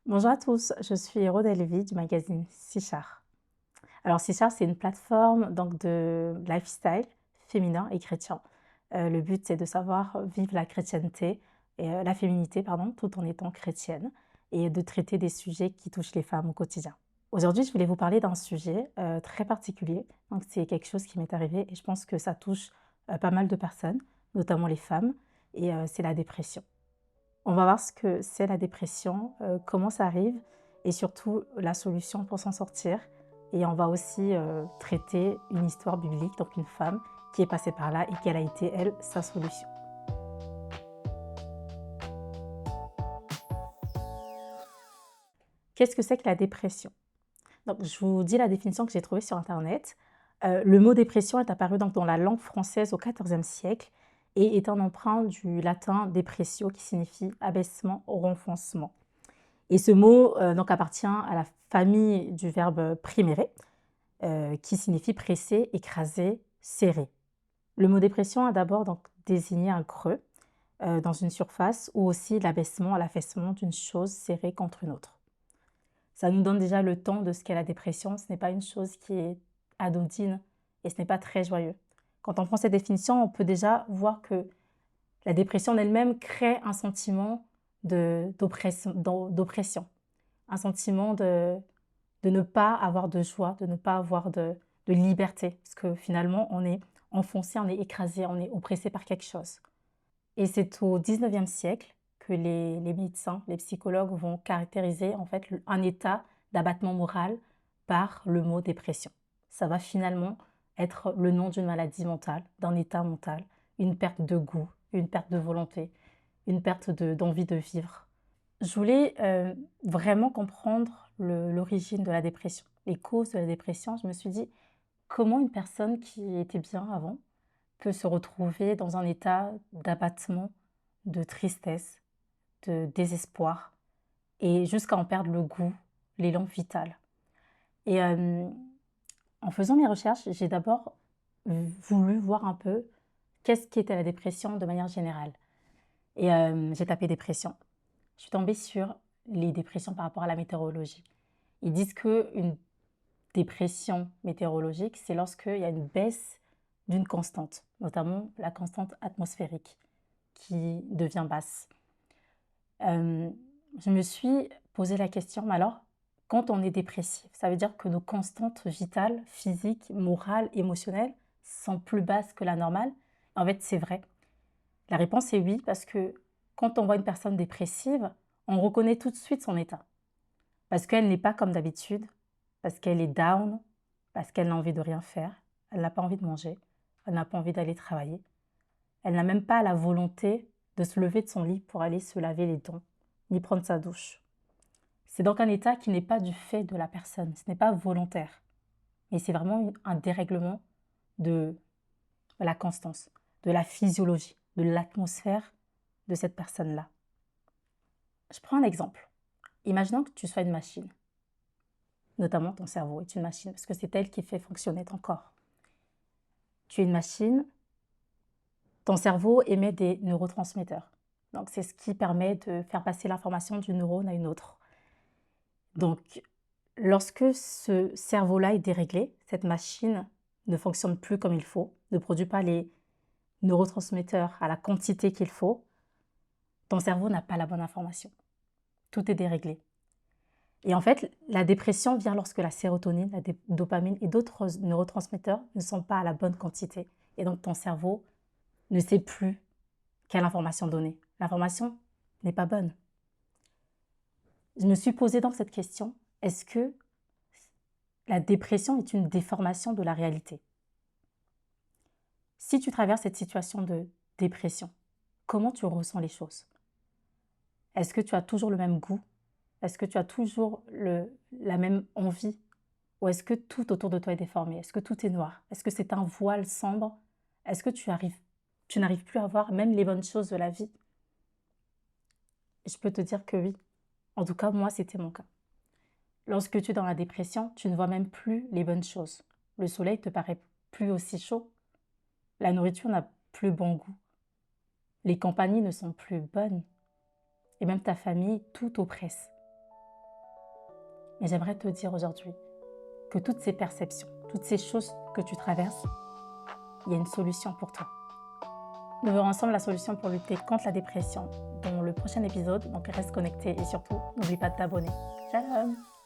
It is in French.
Bonjour à tous, je suis Hero Delvy du magazine Sichar. Alors Sichar, c'est une plateforme donc de lifestyle féminin et chrétien. Le but, c'est de savoir vivre la chrétienté et la féminité, pardon, tout en étant chrétienne et de traiter des sujets qui touchent les femmes au quotidien. Aujourd'hui, je voulais vous parler d'un sujet très particulier. Donc c'est quelque chose qui m'est arrivé et je pense que ça touche pas mal de personnes, notamment les femmes, et c'est la dépression. On va voir ce que c'est la dépression, comment ça arrive et surtout la solution pour s'en sortir. Et on va aussi traiter une histoire biblique, donc une femme qui est passée par là et quelle a été, elle, sa solution. Qu'est-ce que c'est que la dépression? Donc, je vous dis la définition que j'ai trouvée sur Internet. Le mot dépression est apparu donc dans la langue française au XIVe siècle et est un emprunt du latin depressio qui signifie abaissement, renfoncement. Et ce mot donc appartient à la famille du verbe primere, qui signifie presser, écraser, serrer. Le mot dépression a d'abord donc désigné un creux dans une surface ou aussi l'abaissement, l'affaissement d'une chose serrée contre une autre. Ça nous donne déjà le temps de ce qu'est la dépression. Ce n'est pas une chose qui est anodine et ce n'est pas très joyeux. Quand on prend cette définition, on peut déjà voir que la dépression en elle-même crée un sentiment d'oppression, un sentiment de ne pas avoir de joie, de ne pas avoir de liberté. Parce que finalement, on est enfoncé, on est écrasé, on est oppressé par quelque chose. Et c'est au 19e siècle que les médecins, les psychologues vont caractériser en fait un état d'abattement moral par le mot dépression. Ça va finalement être le nom d'une maladie mentale, d'un état mental, une perte de goût, une perte de volonté, une perte d'envie de vivre. Je voulais vraiment comprendre l'origine de la dépression, les causes de la dépression. Je me suis dit, comment une personne qui était bien avant peut se retrouver dans un état d'abattement, de tristesse, de désespoir, et jusqu'à en perdre le goût, l'élan vital. Et en faisant mes recherches, j'ai d'abord voulu voir un peu qu'est-ce qu'était la dépression de manière générale. Et j'ai tapé dépression. Je suis tombée sur les dépressions par rapport à la météorologie. Ils disent qu'une dépression météorologique, c'est lorsqu'il y a une baisse d'une constante, notamment la constante atmosphérique, qui devient basse. Je me suis posé la question, mais alors, quand on est dépressif, ça veut dire que nos constantes vitales, physiques, morales, émotionnelles sont plus basses que la normale? En fait, c'est vrai. La réponse est oui, parce que quand on voit une personne dépressive, on reconnaît tout de suite son état. Parce qu'elle n'est pas comme d'habitude, parce qu'elle est down, parce qu'elle n'a envie de rien faire, elle n'a pas envie de manger, elle n'a pas envie d'aller travailler, elle n'a même pas la volonté de se lever de son lit pour aller se laver les dents, ni prendre sa douche. C'est donc un état qui n'est pas du fait de la personne, ce n'est pas volontaire, mais c'est vraiment un dérèglement de la constance, de la physiologie, de l'atmosphère de cette personne-là. Je prends un exemple. Imaginons que tu sois une machine. Notamment ton cerveau est une machine, parce que c'est elle qui fait fonctionner ton corps. Tu es une machine, ton cerveau émet des neurotransmetteurs. Donc c'est ce qui permet de faire passer l'information d'une neurone à une autre. Donc lorsque ce cerveau-là est déréglé, cette machine ne fonctionne plus comme il faut, ne produit pas les neurotransmetteurs à la quantité qu'il faut, ton cerveau n'a pas la bonne information. Tout est déréglé. Et en fait, la dépression vient lorsque la sérotonine, la dopamine et d'autres neurotransmetteurs ne sont pas à la bonne quantité. Et donc, ton cerveau ne sait plus quelle information donner. L'information n'est pas bonne. Je me suis posé donc cette question, est-ce que la dépression est une déformation de la réalité? Si tu traverses cette situation de dépression, comment tu ressens les choses? Est-ce que tu as toujours le même goût? Est-ce que tu as toujours la même envie? Ou est-ce que tout autour de toi est déformé? Est-ce que tout est noir? Est-ce que c'est un voile sombre? Est-ce que tu n'arrives plus à voir même les bonnes choses de la vie? Je peux te dire que oui. En tout cas, moi, c'était mon cas. Lorsque tu es dans la dépression, tu ne vois même plus les bonnes choses. Le soleil te paraît plus aussi chaud. La nourriture n'a plus bon goût. Les compagnies ne sont plus bonnes. Et même ta famille, tout oppresse. Mais j'aimerais te dire aujourd'hui que toutes ces perceptions, toutes ces choses que tu traverses, il y a une solution pour toi. Nous verrons ensemble la solution pour lutter contre la dépression dans le prochain épisode. Donc reste connecté et surtout, n'oublie pas de t'abonner. Shalom!